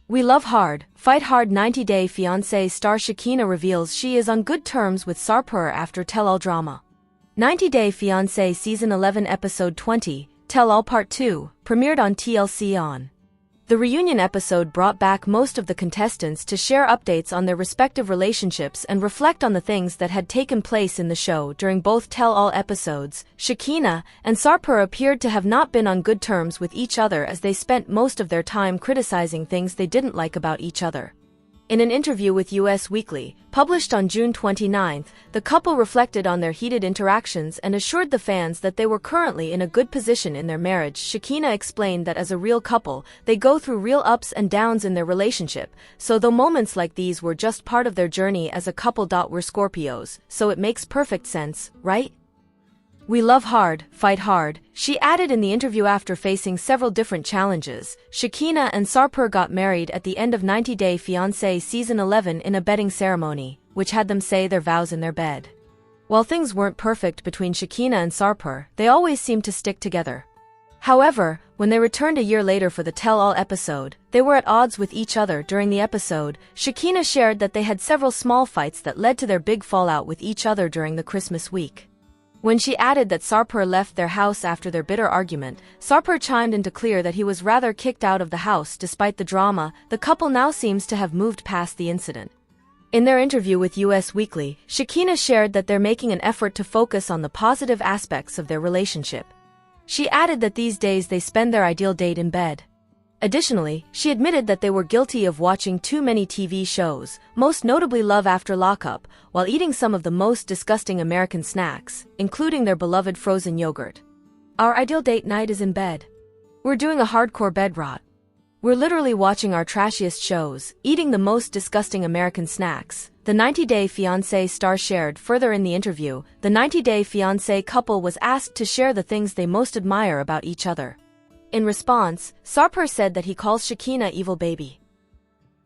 We love hard, fight hard. 90-Day Fiancé star Shekinah reveals she is on good terms with Sarper after tell-all drama. 90-Day Fiancé Season 11 Episode 20, Tell-All Part 2, premiered on TLC on. The reunion episode brought back most of the contestants to share updates on their respective relationships and reflect on the things that had taken place in the show during both tell-all episodes. Shekinah and Sarper appeared to have not been on good terms with each other as they spent most of their time criticizing things they didn't like about each other. In an interview with US Weekly, published on June 29, the couple reflected on their heated interactions and assured the fans that they were currently in a good position in their marriage. Shekinah explained that as a real couple, they go through real ups and downs in their relationship, so though moments like these were just part of their journey as a couple. We're Scorpios, so it makes perfect sense, right? We love hard, fight hard, she added in the interview. After facing several different challenges, Shekinah and Sarper got married at the end of 90-Day Fiancé Season 11 in a bedding ceremony, which had them say their vows in their bed. While things weren't perfect between Shekinah and Sarper, they always seemed to stick together. However, when they returned a year later for the tell-all episode, they were at odds with each other. During the episode, Shekinah shared that they had several small fights that led to their big fallout with each other during the Christmas week. When she added that Sarper left their house after their bitter argument, Sarper chimed in to clear that he was rather kicked out of the house. Despite the drama, the couple now seems to have moved past the incident. In their interview with US Weekly, Shekinah shared that they're making an effort to focus on the positive aspects of their relationship. She added that these days they spend their ideal date in bed. Additionally, she admitted that they were guilty of watching too many TV shows, most notably Love After Lockup, while eating some of the most disgusting American snacks, including their beloved frozen yogurt. Our ideal date night is in bed. We're doing a hardcore bed rot. We're literally watching our trashiest shows, eating the most disgusting American snacks, the 90-Day Fiancé star shared. Further in the interview, the 90-Day Fiancé couple was asked to share the things they most admire about each other. In response, Sarper said that he calls Shekinah evil baby.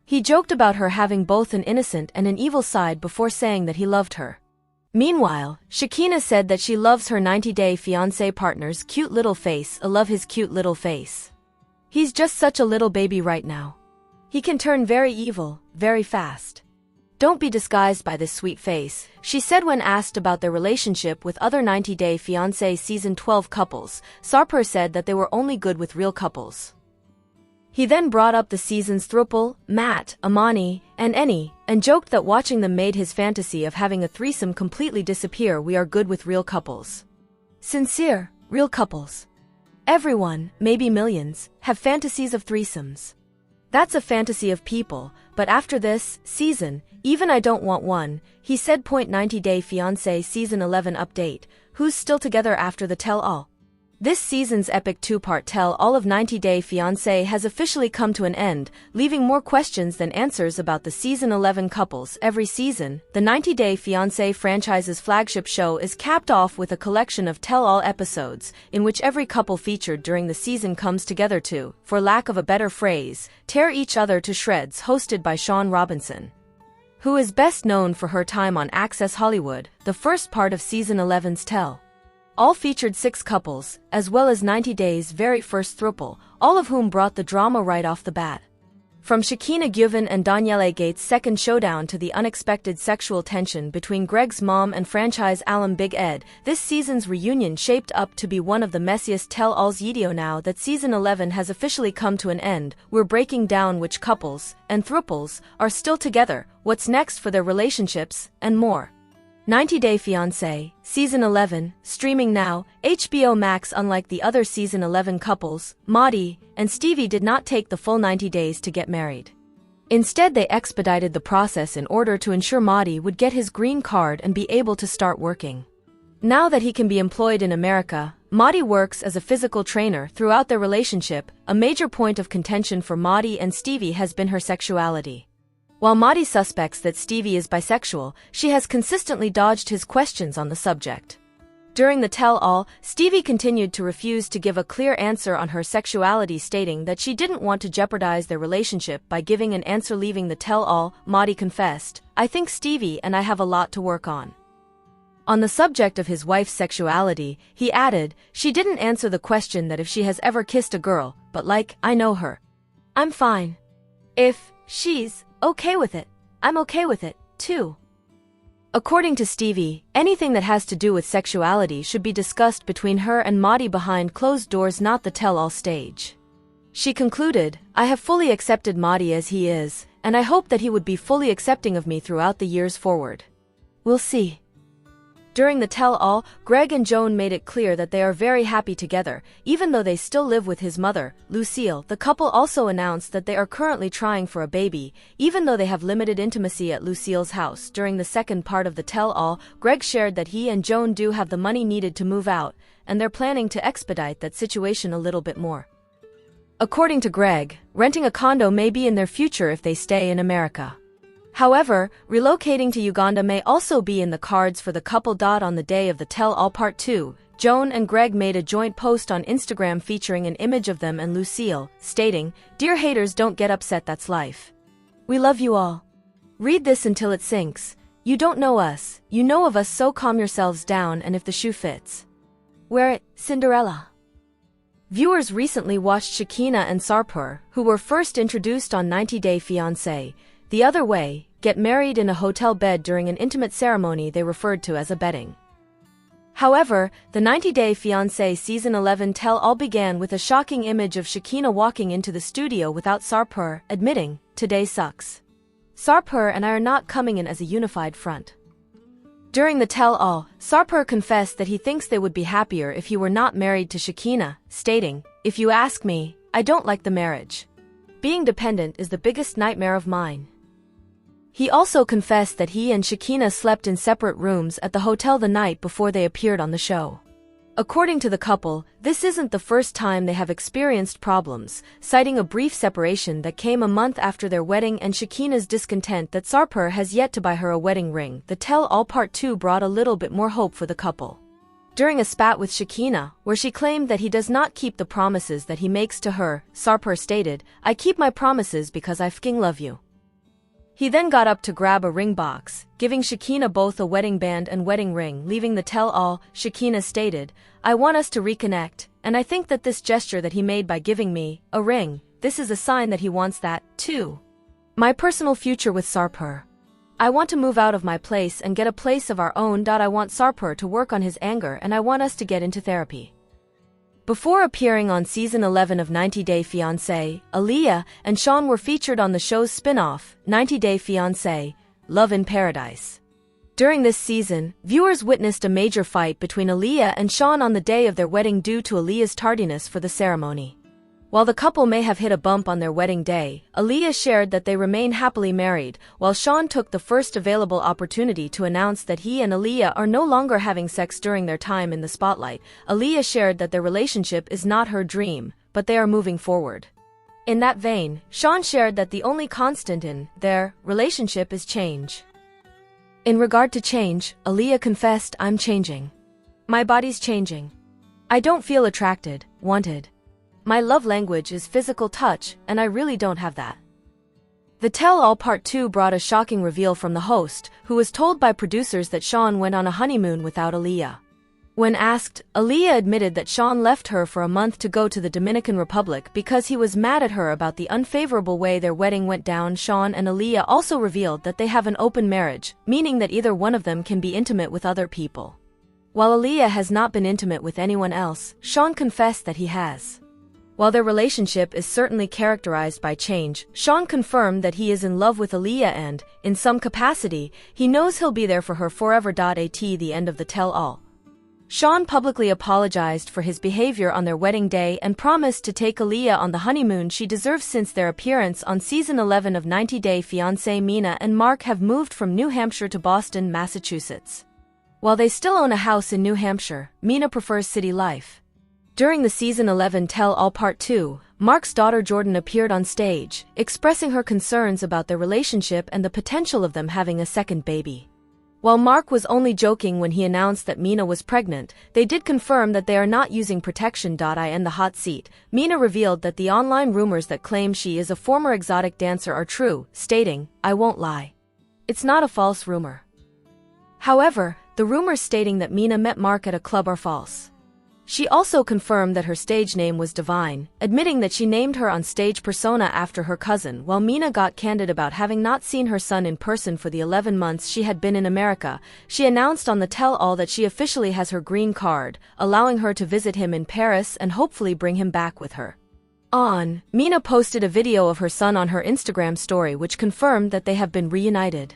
He joked about her having both an innocent and an evil side before saying that he loved her. Meanwhile, Shekinah said that she loves her 90-Day Fiancé partner's cute little face. I love his cute little face. He's just such a little baby right now. He can turn very evil, very fast. Don't be disguised by this sweet face, she said when asked about their relationship with other 90-Day Fiancé Season 12 couples. Sarper said that they were only good with real couples. He then brought up the season's throuple, Matt, Amani, and Eni, and joked that watching them made his fantasy of having a threesome completely disappear. We are good with real couples. Sincere, real couples. Everyone, maybe millions, have fantasies of threesomes. That's a fantasy of people, but after this season, even I don't want one, he said. 90-Day Fiancé Season 11 update, who's still together after the tell-all? This season's epic two-part tell-all of 90-Day Fiancé has officially come to an end, leaving more questions than answers about the Season 11 couples. Every season, the 90-Day Fiancé franchise's flagship show is capped off with a collection of tell-all episodes, in which every couple featured during the season comes together to, for lack of a better phrase, tear each other to shreds. Hosted by Shawn Robinson, who is best known for her time on Access Hollywood, the first part of Season 11's Tell-All featured 6 couples, as well as 90 Day's very first throuple, all of whom brought the drama right off the bat. From Shekinah Guven and Danielle Gates' second showdown to the unexpected sexual tension between Greg's mom and franchise alum Big Ed, this season's reunion shaped up to be one of the messiest tell-alls. Now that Season 11 has officially come to an end, we're breaking down which couples and throuples are still together, what's next for their relationships, and more. 90-Day Fiancé, Season 11, streaming now, HBO Max. Unlike the other Season 11 couples, Maudie and Stevie did not take the full 90 days to get married. Instead, they expedited the process in order to ensure Maudie would get his green card and be able to start working. Now that he can be employed in America, Maudie works as a physical trainer. Throughout their relationship, a major point of contention for Maudie and Stevie has been her sexuality. While Maudie suspects that Stevie is bisexual, she has consistently dodged his questions on the subject. During the tell-all, Stevie continued to refuse to give a clear answer on her sexuality, stating that she didn't want to jeopardize their relationship by giving an answer. Leaving the tell-all, Maudie confessed, "I think Stevie and I have a lot to work on." On the subject of his wife's sexuality, he added, "She didn't answer the question that if she has ever kissed a girl, but like, I know her. I'm fine." If she's okay with it, I'm okay with it, too. According to Stevie, anything that has to do with sexuality should be discussed between her and Maudie behind closed doors, not the tell-all stage. She concluded, I have fully accepted Maudie as he is, and I hope that he would be fully accepting of me throughout the years forward. We'll see. During the tell-all, Greg and Joan made it clear that they are very happy together, even though they still live with his mother, Lucille. The couple also announced that they are currently trying for a baby, even though they have limited intimacy at Lucille's house. During the second part of the tell-all, Greg shared that he and Joan do have the money needed to move out, and they're planning to expedite that situation a little bit more. According to Greg, renting a condo may be in their future if they stay in America. However, relocating to Uganda may also be in the cards for the couple. On the day of the tell-all part 2, Joan and Greg made a joint post on Instagram featuring an image of them and Lucille, stating, "Dear haters, don't get upset, that's life. We love you all. Read this until it sinks. You don't know us, you know of us, so calm yourselves down, and if the shoe fits, wear it, Cinderella." Viewers recently watched Shekinah and Sarper, who were first introduced on 90 Day Fiancé, the other way, get married in a hotel bed during an intimate ceremony they referred to as a bedding. However, the 90 Day Fiancé Season 11 tell-all began with a shocking image of Shekinah walking into the studio without Sarper, admitting, "Today sucks. Sarper and I are not coming in as a unified front." During the tell-all, Sarper confessed that he thinks they would be happier if he were not married to Shekinah, stating, "If you ask me, I don't like the marriage. Being dependent is the biggest nightmare of mine." He also confessed that he and Shekinah slept in separate rooms at the hotel the night before they appeared on the show. According to the couple, this isn't the first time they have experienced problems, citing a brief separation that came a month after their wedding and Shekinah's discontent that Sarper has yet to buy her a wedding ring. The tell-all part 2 brought a little bit more hope for the couple. During a spat with Shekinah, where she claimed that he does not keep the promises that he makes to her, Sarper stated, "I keep my promises because I fking love you." He then got up to grab a ring box, giving Shekinah both a wedding band and wedding ring. Leaving the tell-all, Shekinah stated, "I want us to reconnect, and I think that this gesture that he made by giving me a ring, this is a sign that he wants that, too. My personal future with Sarper. I want to move out of my place and get a place of our own. I want Sarper to work on his anger, and I want us to get into therapy." Before appearing on Season 11 of 90 Day Fiancé, Aaliyah and Sean were featured on the show's spin-off, 90 Day Fiancé, Love in Paradise. During this season, viewers witnessed a major fight between Aaliyah and Sean on the day of their wedding due to Aaliyah's tardiness for the ceremony. While the couple may have hit a bump on their wedding day, Aaliyah shared that they remain happily married, while Sean took the first available opportunity to announce that he and Aaliyah are no longer having sex during their time in the spotlight. Aaliyah shared that their relationship is not her dream, but they are moving forward. In that vein, Sean shared that the only constant in their relationship is change. In regard to change, Aaliyah confessed, "I'm changing. My body's changing. I don't feel attracted, wanted. My love language is physical touch, and I really don't have that." The tell-all part 2 brought a shocking reveal from the host, who was told by producers that Sean went on a honeymoon without Aaliyah. When asked, Aaliyah admitted that Sean left her for a month to go to the Dominican Republic because he was mad at her about the unfavorable way their wedding went down. Sean and Aaliyah also revealed that they have an open marriage, meaning that either one of them can be intimate with other people. While Aaliyah has not been intimate with anyone else, Sean confessed that he has. While their relationship is certainly characterized by change, Sean confirmed that he is in love with Aaliyah and, in some capacity, he knows he'll be there for her forever. At the end of the tell-all, Sean publicly apologized for his behavior on their wedding day and promised to take Aaliyah on the honeymoon she deserves. Since their appearance on Season 11 of 90 Day Fiancé, Mina and Mark have moved from New Hampshire to Boston, Massachusetts. While they still own a house in New Hampshire, Mina prefers city life. During the Season 11 tell-all part 2, Mark's daughter Jordan appeared on stage, expressing her concerns about their relationship and the potential of them having a second baby. While Mark was only joking when he announced that Mina was pregnant, they did confirm that they are not using protection. In the hot seat, Mina revealed that the online rumors that claim she is a former exotic dancer are true, stating, "I won't lie. It's not a false rumor." However, the rumors stating that Mina met Mark at a club are false. She also confirmed that her stage name was Divine, admitting that she named her on-stage persona after her cousin. While Mina got candid about having not seen her son in person for the 11 months she had been in America, she announced on the tell-all that she officially has her green card, allowing her to visit him in Paris and hopefully bring him back with her. Mina posted a video of her son on her Instagram story which confirmed that they have been reunited.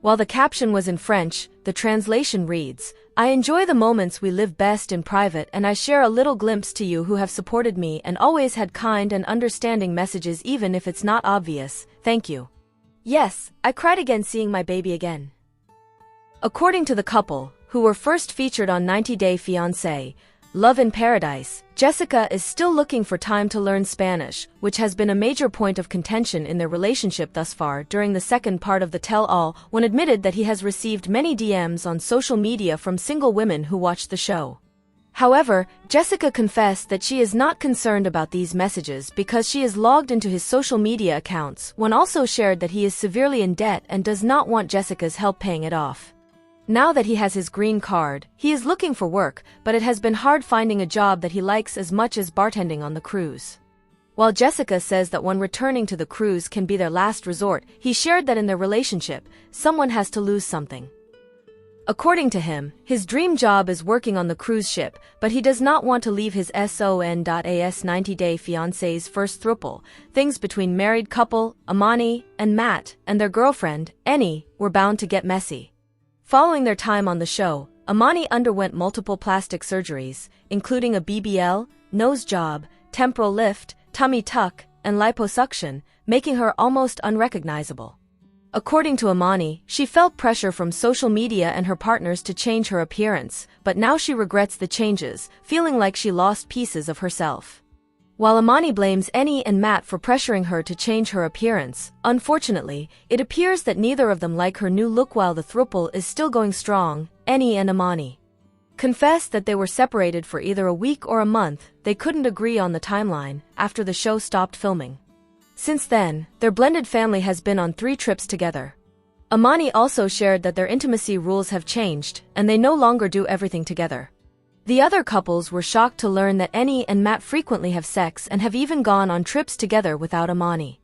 While the caption was in French, the translation reads, "I enjoy the moments we live best in private, and I share a little glimpse to you who have supported me and always had kind and understanding messages even if it's not obvious. Thank you. Yes, I cried again seeing my baby again." According to the couple, who were first featured on 90 Day Fiancé, Love in Paradise, Jessica is still looking for time to learn Spanish, which has been a major point of contention in their relationship thus far. During the second part of the tell-all, one admitted that he has received many DMs on social media from single women who watched the show. However, Jessica confessed that she is not concerned about these messages because she is logged into his social media accounts. One also shared that he is severely in debt and does not want Jessica's help paying it off. Now that he has his green card, he is looking for work, but it has been hard finding a job that he likes as much as bartending on the cruise. While Jessica says that when returning to the cruise can be their last resort, he shared that in their relationship, someone has to lose something. According to him, his dream job is working on the cruise ship, but he does not want to leave his son.as 90 Day Fiancé's first throuple. Things between married couple, Amani, and Matt, and their girlfriend, Eni, were bound to get messy. Following their time on the show, Amani underwent multiple plastic surgeries, including a BBL, nose job, temporal lift, tummy tuck, and liposuction, making her almost unrecognizable. According to Amani, she felt pressure from social media and her partners to change her appearance, but now she regrets the changes, feeling like she lost pieces of herself. While Amani blames Eni and Matt for pressuring her to change her appearance, unfortunately, it appears that neither of them like her new look. While the throuple is still going strong, Eni and Amani confessed that they were separated for either a week or a month. They couldn't agree on the timeline after the show stopped filming. Since then, their blended family has been on 3 trips together. Amani also shared that their intimacy rules have changed, and they no longer do everything together. The other couples were shocked to learn that Eni and Matt frequently have sex and have even gone on trips together without Amani.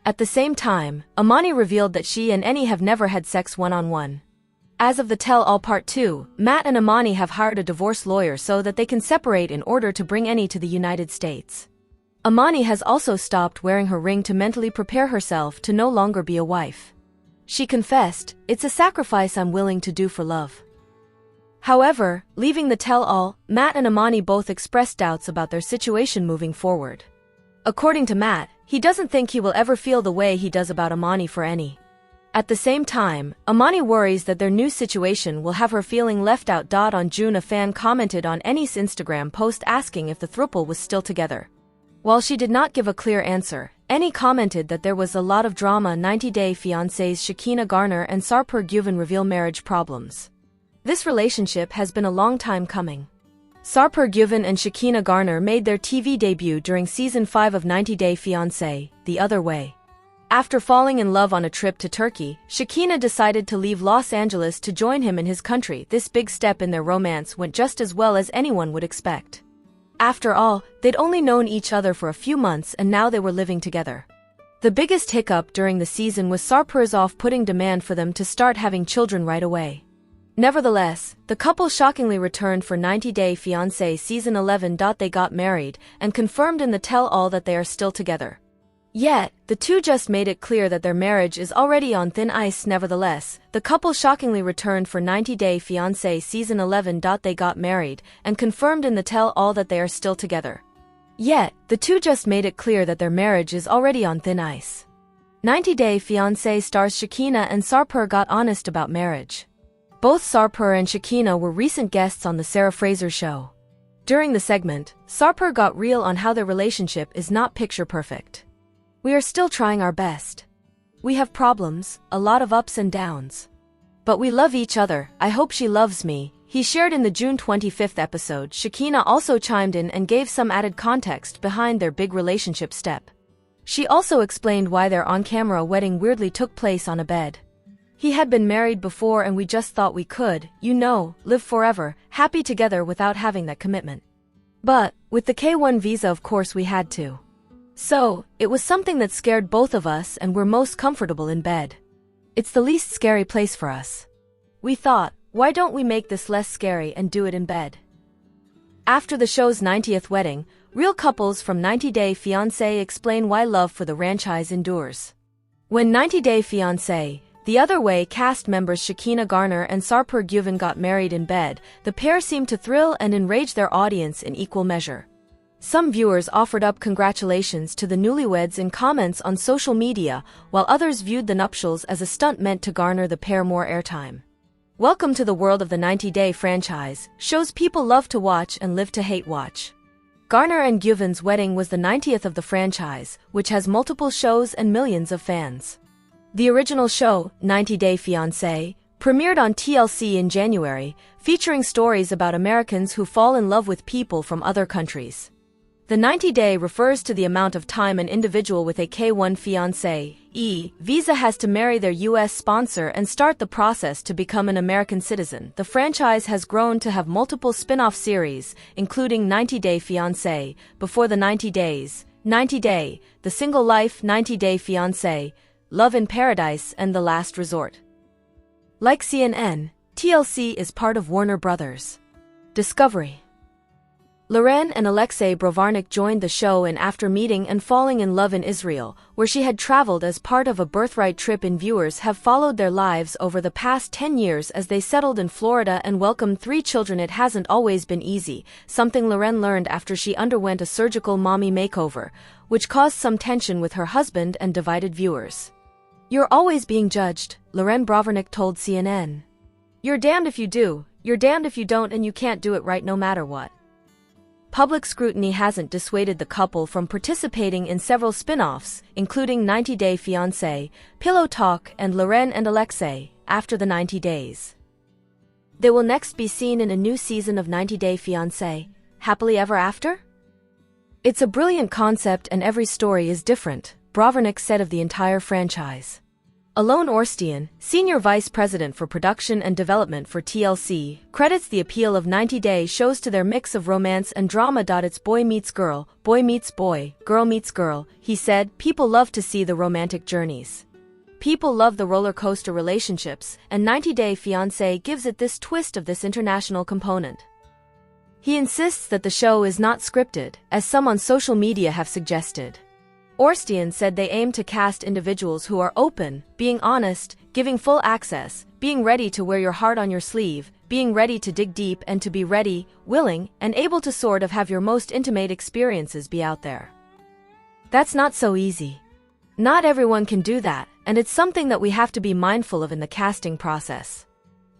At the same time, Amani revealed that she and Eni have never had sex one-on-one. As of the tell-all part 2, Matt and Amani have hired a divorce lawyer so that they can separate in order to bring Eni to the United States. Amani has also stopped wearing her ring to mentally prepare herself to no longer be a wife. She confessed, "It's a sacrifice I'm willing to do for love." However, leaving the tell-all, Matt and Amani both expressed doubts about their situation moving forward. According to Matt, he doesn't think he will ever feel the way he does about Amani for Eni. At the same time, Amani worries that their new situation will have her feeling left out. On June, a fan commented on Eni's Instagram post asking if the throuple was still together. While she did not give a clear answer, Eni commented that there was a lot of drama. 90 Day Fiancé's Shekinah Garner and Sarper reveal marriage problems. This relationship has been a long time coming. Sarper and Shekinah Garner made their TV debut during Season 5 of 90 Day Fiancé, The Other Way. After falling in love on a trip to Turkey, Shekinah decided to leave Los Angeles to join him in his country. This big step in their romance went just as well as anyone would expect. After all, they'd only known each other for a few months and now they were living together. The biggest hiccup during the season was Sarper's off-putting demand for them to start having children right away. Nevertheless, the couple shockingly returned for 90 Day Fiancé Season 11. They got married and confirmed in the tell-all that they are still together. Yet, the two just made it clear that their marriage is already on thin ice. Nevertheless, the couple shockingly returned for 90 Day Fiancé Season 11. They got married and confirmed in the tell-all that they are still together. Yet, the two just made it clear that their marriage is already on thin ice. 90 Day Fiancé stars Shekinah and Sarper got honest about marriage. Both Sarper and Shekinah were recent guests on the Sarah Fraser show. During the segment, Sarper got real on how their relationship is not picture perfect. "We are still trying our best. We have problems, a lot of ups and downs. But we love each other, I hope she loves me," he shared in the June 25th episode. Shekinah also chimed in and gave some added context behind their big relationship step. She also explained why their on-camera wedding weirdly took place on a bed. "He had been married before and we just thought we could, live forever, happy together without having that commitment. But, with the K1 visa of course we had to. So, it was something that scared both of us and we're most comfortable in bed. It's the least scary place for us. We thought, why don't we make this less scary and do it in bed? After the show's 90th wedding, real couples from 90 Day Fiancé explain why love for the franchise endures. When 90 Day Fiancé, the Other Way cast members Shekinah Garner and Sarper got married in bed, the pair seemed to thrill and enrage their audience in equal measure. Some viewers offered up congratulations to the newlyweds in comments on social media, while others viewed the nuptials as a stunt meant to garner the pair more airtime. Welcome to the world of the 90 Day franchise, shows people love to watch and live to hate watch. Garner and Guven's wedding was the 90th of the franchise, which has multiple shows and millions of fans. The original show, 90 Day Fiancé, premiered on TLC in January, featuring stories about Americans who fall in love with people from other countries. The 90 Day refers to the amount of time an individual with a K1 fiancé visa has to marry their U.S. sponsor and start the process to become an American citizen. The franchise has grown to have multiple spin-off series, including 90 Day Fiancé, Before the 90 Days, 90 Day, The Single Life, 90 Day Fiancé, Love in Paradise, and The Last Resort. Like CNN, TLC is part of Warner Brothers. Discovery. Loren and Alexei Brovarnik joined the show after meeting and falling in love in Israel, where she had traveled as part of a birthright trip. Viewers have followed their lives over the past 10 years as they settled in Florida and welcomed 3 children. It hasn't always been easy, something Loren learned after she underwent a surgical mommy makeover, which caused some tension with her husband and divided viewers. "You're always being judged," Loren Brovarnik told CNN. "You're damned if you do, you're damned if you don't, and you can't do it right no matter what." Public scrutiny hasn't dissuaded the couple from participating in several spin-offs, including 90 Day Fiancé, Pillow Talk, and Loren and Alexei, After the 90 Days. They will next be seen in a new season of 90 Day Fiancé, Happily Ever After? "It's a brilliant concept and every story is different," Brovarnik said of the entire franchise. Alon Orstian, Senior Vice President for Production and Development for TLC, credits the appeal of 90 Day shows to their mix of romance and drama. "It's boy meets girl, boy meets boy, girl meets girl," he said. "People love to see the romantic journeys. People love the roller coaster relationships, and 90 Day Fiancé gives it this twist of this international component." He insists that the show is not scripted, as some on social media have suggested. Orstian said they aim to cast individuals who are open, being honest, giving full access, being ready to wear your heart on your sleeve, being ready to dig deep, and to be ready, willing, and able to sort of have your most intimate experiences be out there. That's not so easy. Not everyone can do that, and it's something that we have to be mindful of in the casting process.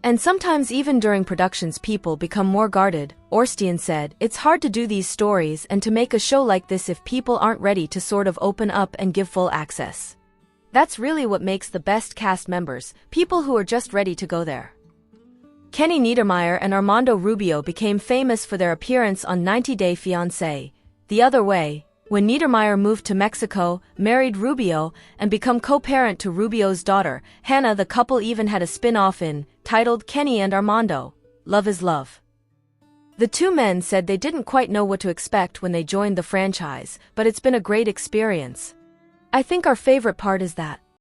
And sometimes even during productions people become more guarded, Orstian said. "It's hard to do these stories and to make a show like this if people aren't ready to sort of open up and give full access. That's really what makes the best cast members, people who are just ready to go there." Kenny Niedermeyer and Armando Rubio became famous for their appearance on 90 Day Fiancé, The Other Way, when Niedermeyer moved to Mexico, married Rubio, and become co-parent to Rubio's daughter, Hannah. The couple even had a spin-off titled Kenny and Armando, Love is Love. The two men said they didn't quite know what to expect when they joined the franchise, but it's been a great experience. "I think our favorite part is that